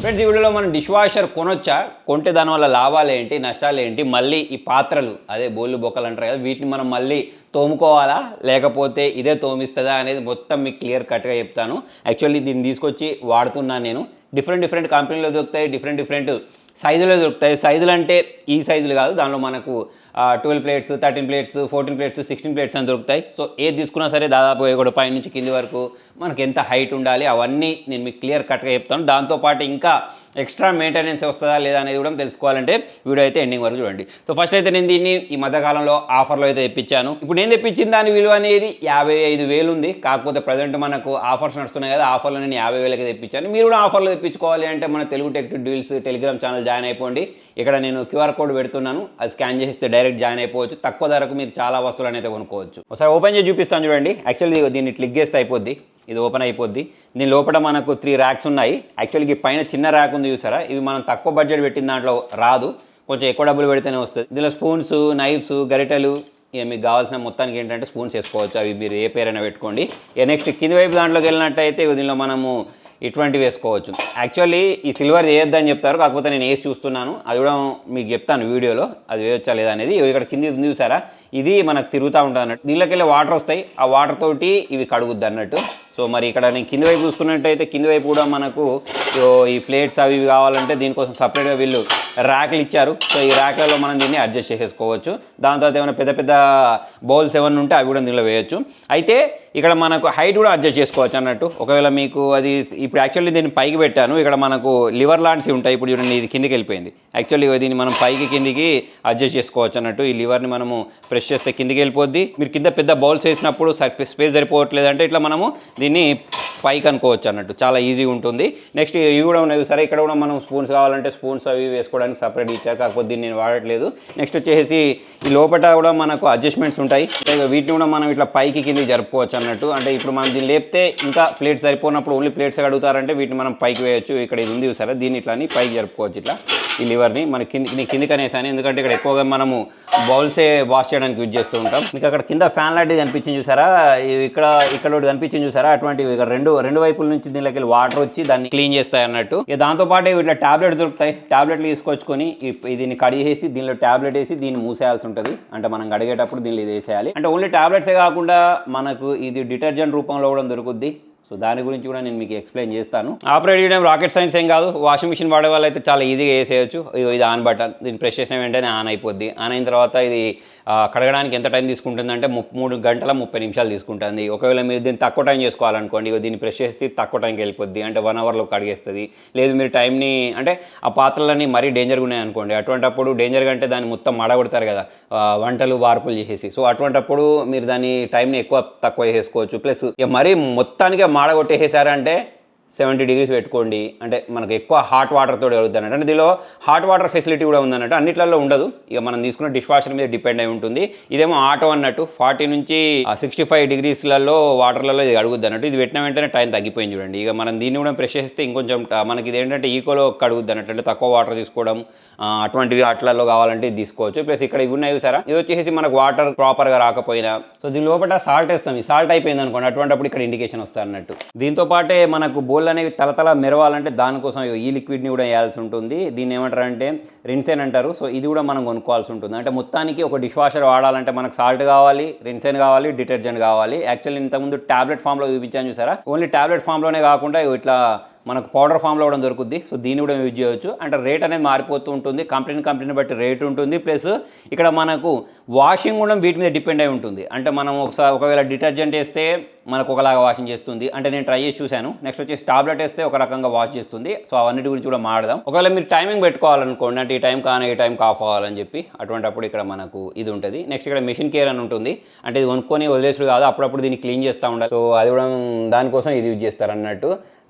Friends ఈ వీడియోలో మనం డిష్ వాషర్ కొనొచ్చా, కొంటే దానివల్ల లాభాలు ఏంటి, నష్టాలు ఏంటి, మళ్ళీ ఈ పాత్రలు అదే బోళ్ళు బొక్కలు అంటారు కదా వీటిని మనం మళ్ళీ తోముకోవాలా లేకపోతే ఇదే తోమిస్తుందా అనేది మొత్తం మీకు క్లియర్ కట్గా చెప్తాను. యాక్చువల్లీ దీన్ని తీసుకొచ్చి వాడుతున్నాను నేను. డిఫరెంట్ కంపెనీలో దొరుకుతాయి, డిఫరెంట్ సైజులో దొరుకుతాయి. సైజులు అంటే ఈ సైజులు కాదు, దానిలో మనకు 12 ప్లేట్స్, 13 ప్లేట్స్, 14 ప్లేట్స్, 16 ప్లేట్స్ అని దొరుకుతాయి. సో ఏది తీసుకున్నా సరే దాదాపు కూడా పై నుంచి కింది వరకు మనకి ఎంత హైట్ ఉండాలి అవన్నీ నేను మీకు క్లియర్ కట్గా చెప్తాను. దాంతోపాటు ఇంకా ఎక్స్ట్రా మెయింటెనెన్స్ వస్తుందా లేదా అనేది కూడా తెలుసుకోవాలంటే వీడియో అయితే ఎండింగ్ వరకు చూడండి. సో ఫస్ట్ అయితే నేను దీన్ని ఈ మధ్యకాలంలో ఆఫర్లో అయితే తెప్పించాను. ఇప్పుడు నేను తెప్పించిన దాని విలువ అనేది 55,000 ఉంది. కాకపోతే ప్రజెంట్ మనకు ఆఫర్స్ నడుస్తున్నాయి కదా, ఆఫర్లో నేను 50,000కి తెప్పించాను. మీరు కూడా ఆఫర్లో తెప్పించుకోవాలి అంటే మన Telugu tech deals Telegram channel join అయిపోండి. ఇక్కడ నేను క్యూఆర్ కోడ్ పెడుతున్నాను, అది స్కాన్ చేస్తే డైరెక్ట్ జాయిన్ అయిపోవచ్చు. తక్కువ ధరకు మీరు చాలా వస్తువులు అయితే కొనుక్కోవచ్చు. ఒకసారి ఓపెన్ చేసి చూపిస్తాను చూడండి. యాక్చువల్లీ దీన్ని క్లిక్ చేస్తే అయిపోద్ది, ఇది ఓపెన్ అయిపోద్ది. దీని లోపల మనకు 3 ర్యాక్స్ ఉన్నాయి. యాక్చువల్గా పైన చిన్న ర్యాక్ ఉంది చూసారా, ఇవి మనం తక్కువ బడ్జెట్ పెట్టిన దాంట్లో రాదు, కొంచెం ఎక్కువ డబ్బులు పెడితేనే వస్తుంది. దీనిలో స్పూన్స్, నైఫ్స్, గరిటెలు ఇక మీకు కావాల్సిన మొత్తానికి ఏంటంటే స్పూన్స్ వేసుకోవచ్చు. అవి మీరు ఏ పేరైనా పెట్టుకోండి. ఇక నెక్స్ట్ కింది వైపు దాంట్లోకి వెళ్ళినట్టయితే దీనిలో మనము ఇటువంటివి వేసుకోవచ్చు. యాక్చువల్లీ ఈ సిల్వర్ వేయొద్దని చెప్తారు, కాకపోతే నేను వేసి చూస్తున్నాను, అది కూడా మీకు చెప్తాను వీడియోలో అది వేయొచ్చా లేదా అనేది. ఇక్కడ కింది ఉంది చూసారా, ఇది మనకు తిరుగుతూ ఉంటుంది అన్నట్టు. దీనిలోకి వెళ్ళి వాటర్ వస్తాయి, ఆ వాటర్ తోటి ఇవి కడుగుద్ది అన్నట్టు. సో మరి ఇక్కడ నేను కింది వైపు చూసుకున్నట్టయితే కింది వైపు కూడా మనకు ఈ ప్లేట్స్ అవి ఇవి కావాలంటే దీనికోసం సపరేట్గా వీళ్ళు ర్యాక్లు ఇచ్చారు. సో ఈ ర్యాక్లలో మనం దీన్ని అడ్జస్ట్ చేసేసుకోవచ్చు. దాని తర్వాత ఏమైనా పెద్ద బౌల్స్ ఏమైనా ఉంటే అవి కూడా దీనిలో వేయచ్చు. అయితే ఇక్కడ మనకు హైట్ కూడా అడ్జస్ట్ చేసుకోవచ్చు అన్నట్టు. ఒకవేళ మీకు అది ఇప్పుడు యాక్చువల్లీ దీన్ని పైకి పెట్టాను, ఇక్కడ మనకు లివర్ లాంటివి ఉంటాయి. ఇప్పుడు చూడండి ఇది కిందికి వెళ్ళిపోయింది. యాక్చువల్లీ దీన్ని మనం పైకి కిందికి అడ్జస్ట్ చేసుకోవచ్చు అన్నట్టు. ఈ లివర్ని మనము ప్రెస్ చేస్తే కిందికి వెళ్ళిపోద్ది. మీరు కింద పెద్ద బౌల్స్ వేసినప్పుడు స్పేస్ సరిపోవట్లేదంటే ఇట్లా మనము దీన్ని పైకి అనుకోవచ్చు అన్నట్టు, చాలా ఈజీగా ఉంటుంది. నెక్స్ట్ ఇవి కూడా ఉన్నాయి సరే, ఇక్కడ కూడా మనం స్పూన్స్ కావాలంటే స్పూన్స్ అవి వేసుకోవడానికి సపరేట్ ఇచ్చారు, కాకపోతే దీన్ని నేను వాడట్లేదు. నెక్స్ట్ వచ్చేసి ఈ లోపల కూడా మనకు అడ్జస్ట్మెంట్స్ ఉంటాయి, వీటిని కూడా మనం ఇట్లా పైకి కిందికి జరుపుకోవచ్చు అన్నట్టు. అంటే ఇప్పుడు మనం దీన్ని లేపితే ఇంకా ప్లేట్స్ సరిపోయినప్పుడు ఓన్లీ ప్లేట్స్ అడుగుతారంటే వీటిని మనం పైకి వేయచ్చు. ఇక్కడ ఇది ఉంది సరే, దీన్ని ఇట్లా పైకి జరుపుకోవచ్చు ఇట్లా ఈ లివర్ని. మన కిందికి అనేసాను, ఎందుకంటే ఇక్కడ ఎక్కువగా మనము బౌల్సే వాష్ చేయడానికి యూజ్ చేస్తూ ఉంటాం. మీకు అక్కడ కింద ఫ్యాన్ లాంటిది కనిపించింది చూసారా, ఇక్కడ కనిపించింది చూసారా, అటువంటివి ఇక్కడ రెండు వైపుల నుంచి దీనిలోకి వెళ్ళి వాటర్ వచ్చి దాన్ని క్లీన్ చేస్తాయి అన్నట్టు. ఇక దాంతోపాటు ఇట్లా ట్యాబ్లెట్ దొరుకుతాయి, ట్యాబ్లెట్లు తీసుకొచ్చుకొని దీన్ని కడిగేసి దీనిలో ట్యాబ్లెట్ వేసి దీన్ని మూసేయాల్సి ఉంటుంది. అంటే మనం కడిగేటప్పుడు దీనిలో ఇది వేసేయాలి. అంటే ఓన్లీ ట్యాబ్లెట్సే కాకుండా మనకు ఇది డిటర్జెంట్ రూపంలో కూడా దొరుకుద్ది. సో దాని గురించి కూడా నేను మీకు ఎక్స్ప్లెయిన్ చేస్తాను. ఆపరేట్ చేయడం రాకెట్ సైన్స్ ఏం కాదు, వాషింగ్ మిషన్ వాడే వాళ్ళు అయితే చాలా ఈజీగా వేసేయచ్చు. ఇది ఆన్ బటన్, దీన్ని ప్రెస్ చేసిన వెంటనే ఆన్ అయిపోద్ది. ఆన్ అయిన తర్వాత ఇది కడగడానికి ఎంత టైం తీసుకుంటుంది అంటే 3 గంటల 30 నిమిషాలు తీసుకుంటుంది. ఒకవేళ మీరు దీన్ని తక్కువ టైం చేసుకోవాలనుకోండి, దీన్ని ప్రెస్ చేస్తే తక్కువ టైంకి వెళ్ళిపోద్ది, అంటే 1 అవర్లో కడిగేస్తుంది. లేదు మీరు టైంని అంటే ఆ పాత్రలన్నీ మరీ డేంజర్గా ఉన్నాయనుకోండి, అటువంటిప్పుడు డేంజర్గా అంటే దాన్ని మొత్తం మడగొడతారు కదా వంటలు వార్పులు చేసేసి. సో అటువంటిప్పుడు మీరు దాన్ని టైంని తక్కువ చేసుకోవచ్చు. ప్లస్ ఇక మరీ మొత్తానికి మాడగొట్టేసారంటే 70 degrees పెట్టుకోండి, అంటే మనకు ఎక్కువ హాట్ వాటర్ తోటి కలుగుతుంది అంటే దీనిలో హాట్ వాటర్ ఫెసిలిటీ కూడా ఉందన్నట్టు. అన్నిట్లలో ఉండదు, ఇక మనం తీసుకున్న డిష్ వాషర్ మీద డిపెండ్ అయి ఉంటుంది. ఇదేమో ఆటో అన్నట్టు 40 నుంచి 65 degreesలలో వాటర్లలో ఇది అడుగుద్ది అన్నట్టు. ఇది పెట్టిన వెంటనే టైం తగ్గిపోయింది చూడండి. ఇక మనం దీన్ని కూడా ప్రెస్ చేస్తే ఇంకొంచెం మనకి ఇది ఏంటంటే ఈకోలో కడుగుద్ది అన్నట్టు, అంటే తక్కువ వాటర్ తీసుకోవడం అటువంటివి వాటిలలో కావాలంటే ఇది తీసుకోవచ్చు. ప్లస్ ఇక్కడ ఇవి ఉన్నాయి సరే, ఇది వచ్చేసి మనకు వాటర్ ప్రాపర్గా రాకపోయినా సో దీని లోపల సాల్ట్ వేస్తాం, ఈ సాల్ట్ అయిపోయింది అనుకోండి, అటువంటిప్పుడు ఇక్కడ ఇండికేషన్ వస్తుంది అన్నట్టు. దీంతో పాటే మనకు బోల్ అనేవి తలతల మెరవాలంటే దానికోసం ఈ లిక్విడ్ని కూడా వేయాల్సి ఉంటుంది. దీన్ని ఏమంటారంటే రిన్సెన్ అంటారు. సో ఇది కూడా మనం కొనుక్కోవాల్సి ఉంటుంది. అంటే మొత్తానికి ఒక డిష్ వాషర్ వాడాలంటే మనకు సాల్ట్ కావాలి, రిన్సెన్ కావాలి, డిటర్జెంట్ కావాలి. యాక్చువల్లీ ఇంతకుముందు ట్యాబ్లెట్ ఫామ్లో చూపించాను చూసారా, ఓన్లీ ట్యాబ్లెట్ ఫామ్లోనే కాకుండా ఇట్లా మనకు పౌడర్ ఫామ్లో కూడా దొరుకుద్ది. సో దీన్ని కూడా యూజ్ చేయవచ్చు. అంటే రేట్ అనేది మారిపోతూ ఉంటుంది, కంపెనీని బట్టి రేట్ ఉంటుంది. ప్లస్ ఇక్కడ మనకు వాషింగ్ కూడా వీటి మీద డిపెండ్ అయి ఉంటుంది. అంటే మనం ఒకవేళ డిటర్జెంట్ వేస్తే మనకు ఒకలాగా వాషింగ్ చేస్తుంది, అంటే నేను ట్రై చేసి చూశాను. నెక్స్ట్ వచ్చేసి టాబ్లెట్ వేస్తే ఒక రకంగా వాష్ చేస్తుంది. సో అవన్నిటి గురించి కూడా మాడదాం. ఒకవేళ మీరు టైమింగ్ పెట్టుకోవాలనుకోండి, అంటే ఈ టైం కానీ ఈ టైంకి ఆఫ్ అవ్వాలని చెప్పి, అటువంటిప్పుడు ఇక్కడ మనకు ఇది ఉంటుంది. నెక్స్ట్ ఇక్కడ మెషిన్ కేర్ అని ఉంటుంది, అంటే ఇది కొనుక్కొని వదిలేసుడు కాదు, అప్పుడప్పుడు దీన్ని క్లీన్ చేస్తూ ఉండాలి. సో అది కూడా దానికోసం ఇది యూజ్ చేస్తారు అన్నట్టు.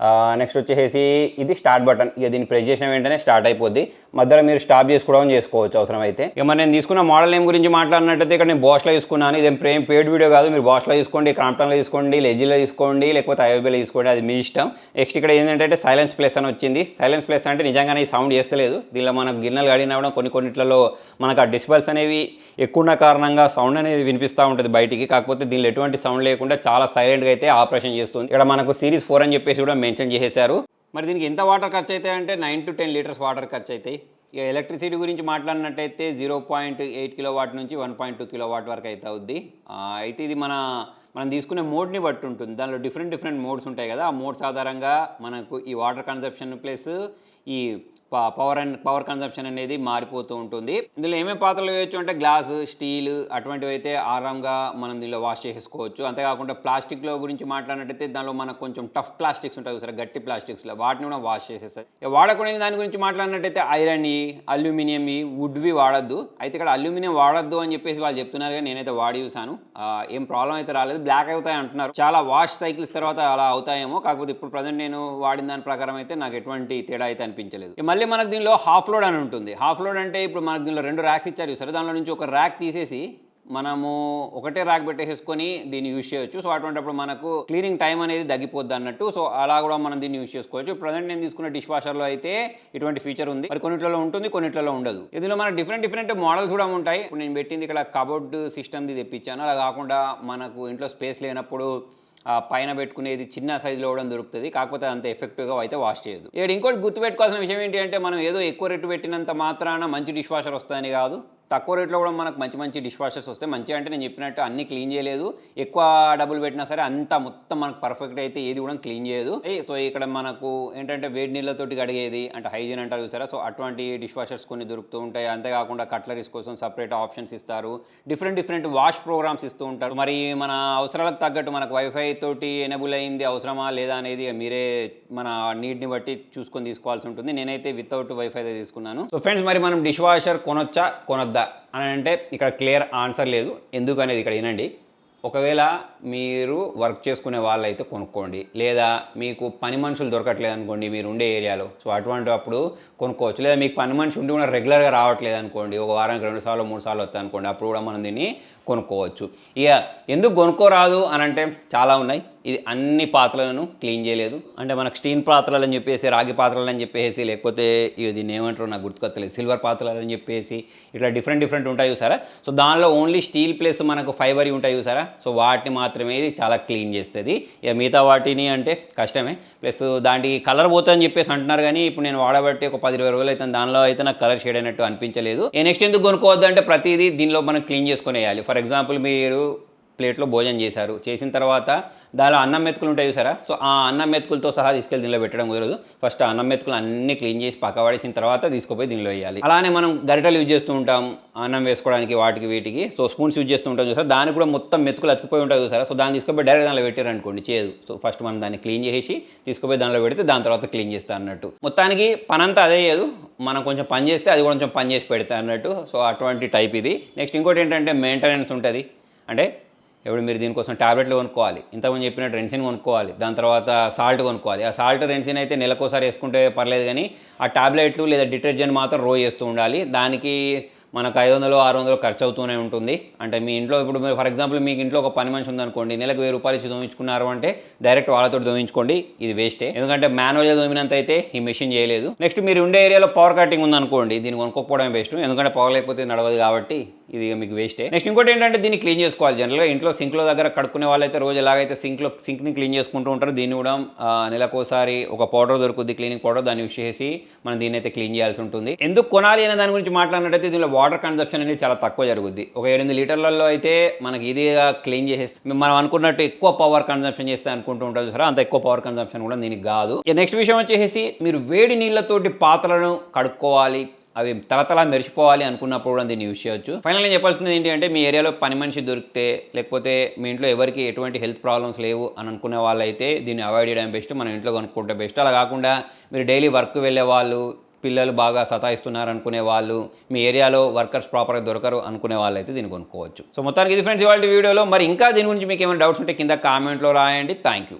నెక్స్ట్ వచ్చేసి ఇది స్టార్ట్ బటన్, ఇక దీన్ని ప్రెస్ చేసిన వెంటనే స్టార్ట్ అయిపోద్ది. మధ్యలో మీరు స్టాప్ చేసుకోవచ్చు అవసరం అయితే. ఇక మరి నేను తీసుకున్న మోడల్ నేమ్ గురించి మాట్లాడినట్టయితే ఇక్కడ నేను బాష్లో తీసుకున్నాను. ఇదేం పెయిడ్ వీడియో కాదు, మీరు బాష్లో తీసుకోండి, క్రాంప్టన్లో తీసుకోండి, లెజీలో తీసుకోండి, లేకపోతే ఐఓబీలో తీసుకోండి, అది మీ ఇష్టం. నెక్స్ట్ ఇక్కడ ఏంటంటే సైలెన్స్ ప్లస్ అని వచ్చింది. సైలెన్స్ ప్లస్ అంటే నిజంగానే ఈ సౌండ్ చేస్తలేదు. దీనిలో మనకు గిన్నెలు కడిగినా కూడా కొన్నిట్లలో మనకు ఆ డిస్బల్స్ అనేవి ఎక్కువ ఉన్న కారణంగా సౌండ్ అనేది వినిపిస్తూ ఉంటుంది బయటికి. కాకపోతే దీనిలో ఎటువంటి సౌండ్ లేకుండా చాలా సైలెంట్గా అయితే ఆపరేషన్ చేస్తుంది. ఇక్కడ మనకు సిరీస్ 4 అని చెప్పేసి కూడా మెన్షన్ చేసేసారు. మరి దీనికి ఎంత వాటర్ ఖర్చు అవుతాయి అంటే 9 to 10 లీటర్స్ వాటర్ ఖర్చు అవుతాయి. ఇక ఎలక్ట్రిసిటీ గురించి మాట్లాడినట్టయితే 0.8 కిలోవాట్ నుంచి 1.2 కిలోవాట్ వరకు అయితే అవుద్ది. అయితే ఇది మనం తీసుకునే మోడ్ని బట్టి ఉంటుంది. దానిలో డిఫరెంట్ మోడ్స్ ఉంటాయి కదా, ఆ మోడ్స్ ఆధారంగా మనకు ఈ వాటర్ కన్సప్షన్ ప్లస్ ఈ పవర్ కన్సంప్షన్ అనేది మారిపోతూ ఉంటుంది. ఇందులో ఏమేమి పాత్రలు వేయచ్చు అంటే గ్లాస్, స్టీల్ అటువంటివి అయితే ఆరాంగా మనం దీనిలో వాష్ చేసుకోవచ్చు. అంతేకాకుండా ప్లాస్టిక్లో గురించి మాట్లాడినట్టయితే దానిలో మనకు కొంచెం టఫ్ ప్లాస్టిక్స్ ఉంటాయి సరే, గట్టి ప్లాస్టిక్స్లో వాటిని కూడా వాష్ చేసేస్తాయి. వాడకూడని దాని గురించి మాట్లాడినట్టయితే ఐరన్, అల్యూమినియం, వుడ్వి వాడద్దు. అయితే ఇక్కడ అల్యూమినియం వాడద్దు అని చెప్పేసి వాళ్ళు చెప్తున్నారు, కానీ నేనైతే వాడి చూసాను, ఏం ప్రాబ్లం అయితే రాలేదు. బ్లాక్ అవుతాయి అంటున్నారు, చాలా వాష్ సైకిల్స్ తర్వాత అలా అవుతాయేమో. కాకపోతే ఇప్పుడు ప్రజెంట్ నేను వాడిన దాని ప్రకారం అయితే నాకు ఎటువంటి తేడా అయితే అనిపించలేదు. మళ్ళీ మనకు దీనిలో హాఫ్ లోడ్ అని ఉంటుంది. హాఫ్ లోడ్ అంటే ఇప్పుడు మనకు దీనిలో 2 ర్యాక్స్ ఇచ్చారు సరే, దానిలో నుంచి ఒక ర్యాక్ తీసేసి మనము ఒకటే ర్యాక్ పెట్టేసుకొని దీన్ని యూజ్ చేయొచ్చు. సో అటువంటిప్పుడు మనకు క్లీనింగ్ టైం అనేది తగ్గిపోద్ది అన్నట్టు. సో అలా కూడా మనం దీన్ని యూజ్ చేసుకోవచ్చు. ప్రజెంట్ నేను తీసుకున్న డిష్ వాషర్లో అయితే ఇటువంటి ఫీచర్ ఉంది. మరి కొన్నిట్లలో ఉంటుంది, కొన్నిట్లలో ఉండదు. ఇందులో మనకు డిఫరెంట్ మోడల్స్ కూడా ఉంటాయి. ఇప్పుడు నేను పెట్టింది ఇక్కడ కబోర్డ్ సిస్టమ్ది తెప్పించాను. అలా కాకుండా మనకు ఇంట్లో స్పేస్ లేనప్పుడు పైన పెట్టుకునేది చిన్న సైజులో కూడా దొరుకుతుంది. కాకపోతే అంత ఎఫెక్టివ్గా అయితే వాష్ చేయదు. ఇక్కడ ఇంకోటి గుర్తుపెట్టుకోవాల్సిన విషయం ఏంటి అంటే, మనం ఏదో ఎక్కువ రేటు పెట్టినంత మాత్రాన మంచి డిష్ వాషర్ వస్తుందని కాదు. తక్కువ రేట్లో కూడా మనకు మంచి డిష్ వాషర్స్ వస్తాయి. మంచిగా అంటే నేను చెప్పినట్టు అన్నీ క్లీన్ చేయలేదు, ఎక్కువ డబ్బులు పెట్టినా సరే అంతా మొత్తం మనకు పర్ఫెక్ట్ అయితే ఏది కూడా క్లీన్ చేయదు. సో ఇక్కడ మనకు ఏంటంటే వేడి నీళ్ళతోటి కడిగేది అంటే హైజీన్ అంటారు చూసారా, సో అటువంటి డిష్ వాషర్స్ కొన్ని దొరుకుతూ ఉంటాయి. అంతేకాకుండా కట్లరీస్ కోసం సపరేట్ ఆప్షన్స్ ఇస్తారు, డిఫరెంట్ వాష్ ప్రోగ్రామ్స్ ఇస్తూ ఉంటారు. మరి మన అవసరాలకు తగ్గట్టు మనకు వైఫై తోటి ఎనేబుల్ అయింది అవసరమా లేదా అనేది మీరే మన నీడ్ని బట్టి చూసుకొని తీసుకోవాల్సి ఉంటుంది. నేనైతే వితౌట్ వైఫై తీసుకున్నాను. సో ఫ్రెండ్స్, మరి మనం డిష్ వాషర్ కొనొచ్చా కొనొద్దా అని అంటే ఇక్కడ క్లియర్ ఆన్సర్ లేదు. ఎందుకు అనేది ఇక్కడ వినండి. ఒకవేళ మీరు వర్క్ చేసుకునే వాళ్ళైతే కొనుక్కోండి, లేదా మీకు పని మనుషులు దొరకట్లేదు అనుకోండి మీరు ఉండే ఏరియాలో, సో అటువంటి అప్పుడు కొనుక్కోవచ్చు. లేదా మీకు పని మనిషి ఉండి కూడా రెగ్యులర్గా రావట్లేదు అనుకోండి, ఒక వారానికి 2 సార్లు 3 సార్లు వస్తాయి అనుకోండి, అప్పుడు కూడా మనం దీన్ని కొనుక్కోవచ్చు. ఇక ఎందుకు కొనుక్కోరాదు అని అంటే చాలా ఉన్నాయి. ఇది అన్ని పాత్రలను క్లీన్ చేయలేదు. అంటే మనకు స్టీల్ పాత్రలు అని చెప్పేసి, రాగి పాత్రలు అని చెప్పేసి, లేకపోతే దీన్ని ఏమంటారో నాకు గుర్తుకొత్తలేదు, సిల్వర్ పాత్రలు అని చెప్పేసి ఇట్లా డిఫరెంట్ ఉంటాయి చూసారా. సో దానిలో ఓన్లీ స్టీల్ ప్లస్ మనకు ఫైబర్ ఉంటాయి చూసారా, సో వాటిని మాత్రమే ఇది చాలా క్లీన్ చేస్తుంది. ఇక మిగతా వాటిని అంటే కష్టమే. ప్లస్ దానికి కలర్ పోతుందని చెప్పేసి అంటున్నారు, కానీ ఇప్పుడు నేను వాడబట్టి ఒక 10-20 రోజులు అయితే దానిలో అయితే నాకు కలర్ షేడ్ అయినట్టు అనిపించలేదు. నెక్స్ట్ ఎందుకు కొనుక్కోవద్దు అంటే ప్రతిదీ దీనిలో మనం క్లీన్ చేసుకుని వేయాలి. ఫర్ ఎగ్జాంపుల్ మీరు ప్లేట్లో భోజనం చేశారు, చేసిన తర్వాత దానిలో అన్నం మెతుకులు ఉంటాయి చూసారా, సో ఆ అన్నం మెతుకులతో సహా తీసుకెళ్ళి దీనిలో పెట్టడం కుదరదు. ఫస్ట్ ఆ అన్నం మెతుకులు అన్నీ క్లీన్ చేసి పక్క పడేసిన తర్వాత తీసుకుపోయి దీనిలో వేయాలి. అలానే మనం గరిటెలు యూజ్ చేస్తూ ఉంటాం అన్నం వేసుకోవడానికి, వాటికి వీటికి. సో స్పూన్స్ యూజ్ చేస్తూ ఉంటాం చూసారా, దానికి కూడా మొత్తం మెతుకులు అతికిపోయి ఉంటాయి చూసారా, సో దాన్ని తీసుకుపోయి డైరెక్ట్ దానిలో పెట్టారు అనుకోండి చేయదు. సో ఫస్ట్ మనం దాన్ని క్లీన్ చేసి తీసుకుపోయి దానిలో పెడితే దాని తర్వాత క్లీన్ చేస్తా అన్నట్టు. మొత్తానికి పనంతా అదే చేయదు, మనం కొంచెం పని చేస్తే అది కొంచెం పని చేసి పెడతా అన్నట్టు. సో అటువంటి టైప్ ఇది. నెక్స్ట్ ఇంకోటి ఏంటంటే మెయింటెనెన్స్ ఉంటుంది. అంటే ఇప్పుడు మీరు దీనికోసం ట్యాబ్లెట్లు కొనుక్కోవాలి, ఇంతకుముందు చెప్పినట్టు రెన్సిన్ కొనుక్కోవాలి, దాని తర్వాత సాల్ట్ కొనుక్కోవాలి. ఆ సాల్ట్ రెన్సిన్ అయితే నెలకోసారి వేసుకుంటే పర్లేదు, కానీ ఆ ట్యాబ్లెట్లు లేదా డిటర్జెంట్ మాత్రం రోజు చేస్తూ ఉండాలి. దానికి మనకు 500-600 ఖర్చు అవుతూనే ఉంటుంది. అంటే మీ ఇంట్లో ఇప్పుడు మీరు ఫర్ ఎగ్జాంపుల్ మీకు ఇంట్లో ఒక పని మనిషి ఉందనుకోండి, నెలకు 1000 రూపాయలు ఇచ్చి దోమించుకున్నారు అంటే డైరెక్ట్ వాళ్ళతో దోమించుకోండి, ఇది వేస్టే. ఎందుకంటే మాన్యువల్గా దోమినంత అయితే ఈ మెషిన్ చేయలేదు. నెక్స్ట్ మీరు ఉండే ఏరియాలో పవర్ కటింగ్ ఉందనుకోండి, దీన్ని కొనుక్కోకపోవడం బెస్ట్, ఎందుకంటే పవర్ లేకపోతే నడవదు కాబట్టి ఇది మీకు వేస్టే. నెక్స్ట్ ఇంకోటి ఏంటంటే దీన్ని క్లీన్ చేసుకోవాలి. జనరల్గా ఇంట్లో సింక్లో దగ్గర కడుక్కునే వాళ్ళైతే రోజు ఎలాగైతే సింక్ని క్లీన్ చేసుకుంటూ ఉంటారు, దీన్ని కూడా నెలకోసారి ఒక పౌడర్ దొరుకుతుంది, క్లీనింగ్ పౌడర్, దాన్ని యూస్ చేసి మనం దీన్ని అయితే క్లీన్ చేయాల్సి ఉంటుంది. ఎందుకు కొనాలి అనే దాని గురించి మాట్లాడినట్టయితే దీనిలో వాటర్ కన్సంప్షన్ అనేది చాలా తక్కువ జరుగుద్ది. ఒక 7-8 లీటర్లలో అయితే మనకి ఇదిగా క్లీన్ చేసేసి మనం అనుకున్నట్టు ఎక్కువ పవర్ కన్సంప్షన్ చేస్తే అనుకుంటూ ఉంటాం చూసారా, అంత ఎక్కువ పవర్ కన్సంప్షన్ కూడా దీనికి కాదు. నెక్స్ట్ విషయం వచ్చేసి మీరు వేడి నీళ్ళతోటి పాత్రలను కడుక్కోవాలి, అవి తలతలా మెరిచిపోవాలి అనుకున్నప్పుడు కూడా దీన్ని యూజ్ చేయొచ్చు. ఫైనల్ నేను చెప్పాల్సింది ఏంటి అంటే, మీ ఏరియాలో పని మనిషి దొరికితే, లేకపోతే మీ ఇంట్లో ఎవరికి ఎటువంటి హెల్త్ ప్రాబ్లమ్స్ లేవు అని అనుకునే వాళ్ళైతే దీన్ని అవాయిడ్ చేయడం బెస్ట్, మన ఇంట్లో కొనుక్కుంటే బెస్ట్. అలా కాకుండా మీరు డైలీ వర్క్ వెళ్ళే వాళ్ళు, పిల్లలు బాగా సతాయిస్తున్నారు అనుకునే వాళ్ళు, మీ ఏరియాలో వర్కర్స్ ప్రాపర్గా దొరకరు అనుకునే వాళ్ళైతే దీన్ని కొనుక్కోవచ్చు. సో మొత్తానికి ఇది ఫ్రెండ్స్ ఇవాళ వీడియోలో. మరి ఇంకా దీని గురించి మీకు ఏమైనా డౌట్స్ ఉంటే కింద కామెంట్లో రాయండి. Thank you.